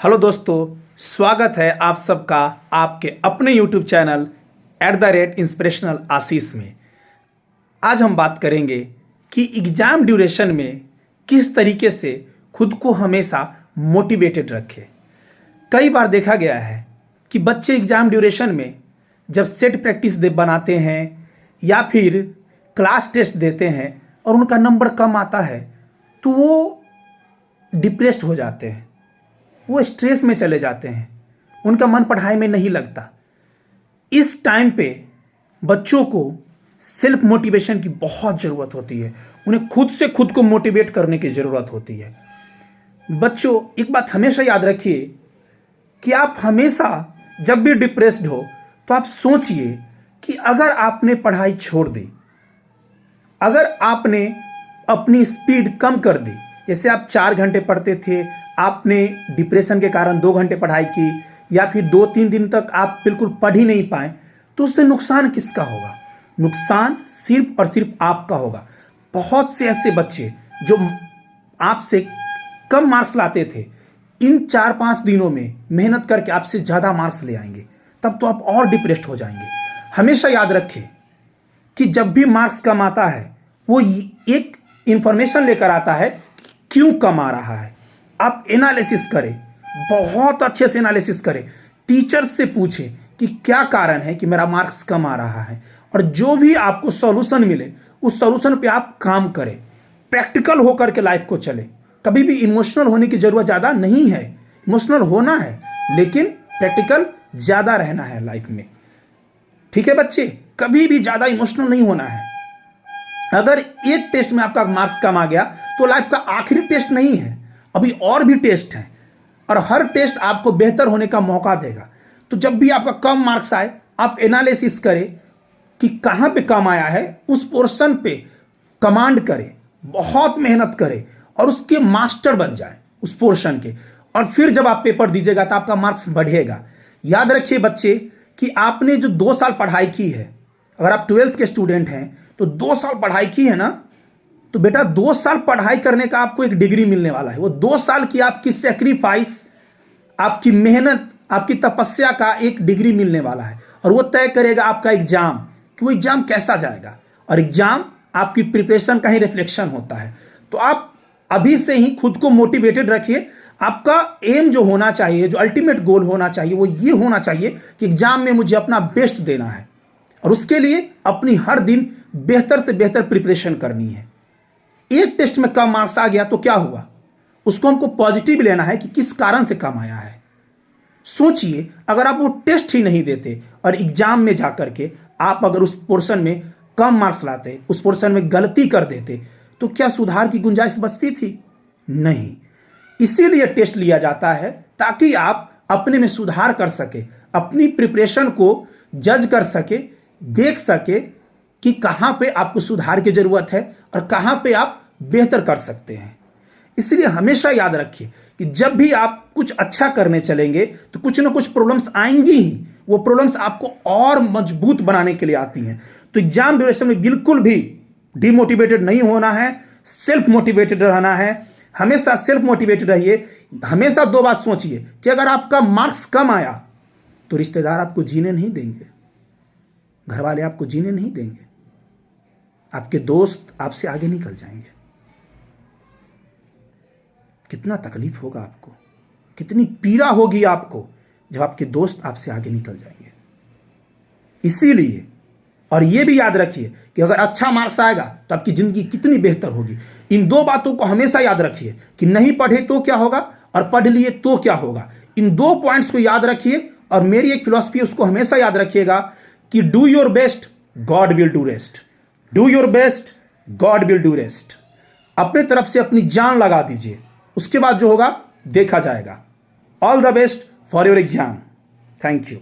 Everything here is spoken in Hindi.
हेलो दोस्तों, स्वागत है आप सबका आपके अपने YouTube चैनल @इंस्पिरेशनल आशीष में। आज हम बात करेंगे कि एग्ज़ाम ड्यूरेशन में किस तरीके से खुद को हमेशा मोटिवेटेड रखें। कई बार देखा गया है कि बच्चे एग्ज़ाम ड्यूरेशन में जब सेट प्रैक्टिस बनाते हैं या फिर क्लास टेस्ट देते हैं और उनका नंबर कम आता है तो वो डिप्रेस्ड हो जाते हैं, वो स्ट्रेस में चले जाते हैं, उनका मन पढ़ाई में नहीं लगता। इस टाइम पे बच्चों को सेल्फ मोटिवेशन की बहुत ज़रूरत होती है, उन्हें खुद से खुद को मोटिवेट करने की ज़रूरत होती है। बच्चों, एक बात हमेशा याद रखिए कि आप हमेशा जब भी डिप्रेस्ड हो तो आप सोचिए कि अगर आपने पढ़ाई छोड़ दी, अगर आपने अपनी स्पीड कम कर दी, जैसे आप 4 घंटे पढ़ते थे, आपने डिप्रेशन के कारण 2 घंटे पढ़ाई की या फिर 2-3 दिन तक आप बिल्कुल पढ़ ही नहीं पाए, तो उससे नुकसान किसका होगा? नुकसान सिर्फ और सिर्फ आपका होगा। बहुत से ऐसे बच्चे जो आपसे कम मार्क्स लाते थे, इन 4-5 दिनों में मेहनत करके आपसे ज़्यादा मार्क्स ले आएंगे, तब तो आप और डिप्रेस्ड हो जाएंगे। हमेशा याद रखें कि जब भी मार्क्स कम आता है वो एक इंफॉर्मेशन लेकर आता है कि क्यों कम आ रहा है। आप एनालिसिस करें, बहुत अच्छे से एनालिसिस करें, टीचर से पूछें कि क्या कारण है कि मेरा मार्क्स कम आ रहा है, और जो भी आपको सॉल्यूशन मिले उस सॉल्यूशन पे आप काम करें। प्रैक्टिकल होकर के लाइफ को चलें। कभी भी इमोशनल होने की ज़रूरत ज़्यादा नहीं है, इमोशनल होना है लेकिन प्रैक्टिकल ज़्यादा रहना है लाइफ में। ठीक है बच्चे, कभी भी ज़्यादा इमोशनल नहीं होना है। अगर एक टेस्ट में आपका मार्क्स कम आ गया तो लाइफ का आखिरी टेस्ट नहीं है, अभी और भी टेस्ट हैं और हर टेस्ट आपको बेहतर होने का मौका देगा। तो जब भी आपका कम मार्क्स आए, आप एनालिसिस करें कि कहाँ पे कम आया है, उस पोर्शन पे कमांड करें, बहुत मेहनत करें और उसके मास्टर बन जाए उस पोर्शन के, और फिर जब आप पेपर दीजिएगा तो आपका मार्क्स बढ़ेगा। याद रखिए बच्चे कि आपने जो 2 साल पढ़ाई की है, अगर आप 12th के स्टूडेंट हैं तो 2 साल पढ़ाई की है ना, तो बेटा 2 साल पढ़ाई करने का आपको एक डिग्री मिलने वाला है। वो 2 साल की आपकी सेक्रीफाइस, आपकी मेहनत, आपकी तपस्या का एक डिग्री मिलने वाला है, और वो तय करेगा आपका एग्जाम कि वो एग्जाम कैसा जाएगा। और एग्जाम आपकी प्रिपरेशन का ही रिफ्लेक्शन होता है। तो आप अभी से ही खुद को मोटिवेटेड रखिए। आपका एम जो होना चाहिए, जो अल्टीमेट गोल होना चाहिए, वो ये होना चाहिए कि एग्जाम में मुझे अपना बेस्ट देना है, और उसके लिए अपनी हर दिन बेहतर से बेहतर प्रिपरेशन करनी है। एक टेस्ट में कम मार्क्स आ गया तो क्या हुआ, उसको हमको पॉजिटिव लेना है कि किस कारण से कम आया है। सोचिए, अगर आप वो टेस्ट ही नहीं देते और एग्जाम में जाकर के आप अगर उस पोर्शन में कम मार्क्स लाते, उस पोर्शन में गलती कर देते, तो क्या सुधार की गुंजाइश बचती थी? नहीं। इसीलिए टेस्ट लिया जाता है ताकि आप अपने में सुधार कर सके, अपनी प्रिपरेशन को जज कर सके, देख सके कि कहाँ पे आपको सुधार की ज़रूरत है और कहाँ पे आप बेहतर कर सकते हैं। इसलिए हमेशा याद रखिए कि जब भी आप कुछ अच्छा करने चलेंगे तो कुछ ना कुछ प्रॉब्लम्स आएंगी ही। वो प्रॉब्लम्स आपको और मजबूत बनाने के लिए आती हैं। तो एग्जाम ड्यूरेशन में बिल्कुल भी डिमोटिवेटेड नहीं होना है, सेल्फ मोटिवेटेड रहना है। हमेशा सेल्फ मोटिवेटेड रहिए। हमेशा 2 बात सोचिए कि अगर आपका मार्क्स कम आया तो रिश्तेदार आपको जीने नहीं देंगे, घर वाले आपको जीने नहीं देंगे, आपके दोस्त आपसे आगे निकल जाएंगे। कितना तकलीफ होगा आपको, कितनी पीड़ा होगी आपको जब आपके दोस्त आपसे आगे निकल जाएंगे। इसीलिए, और ये भी याद रखिए कि अगर अच्छा मार्क्स आएगा तो आपकी ज़िंदगी कितनी बेहतर होगी। इन 2 बातों को हमेशा याद रखिए कि नहीं पढ़े तो क्या होगा और पढ़ लिए तो क्या होगा। इन 2 पॉइंट्स को याद रखिए, और मेरी एक फिलॉसफी उसको हमेशा याद रखिएगा कि do your best, God will do rest. Do your best, God will do rest. अपने तरफ से अपनी जान लगा दीजिए, उसके बाद जो होगा देखा जाएगा। All the best for your exam. Thank you.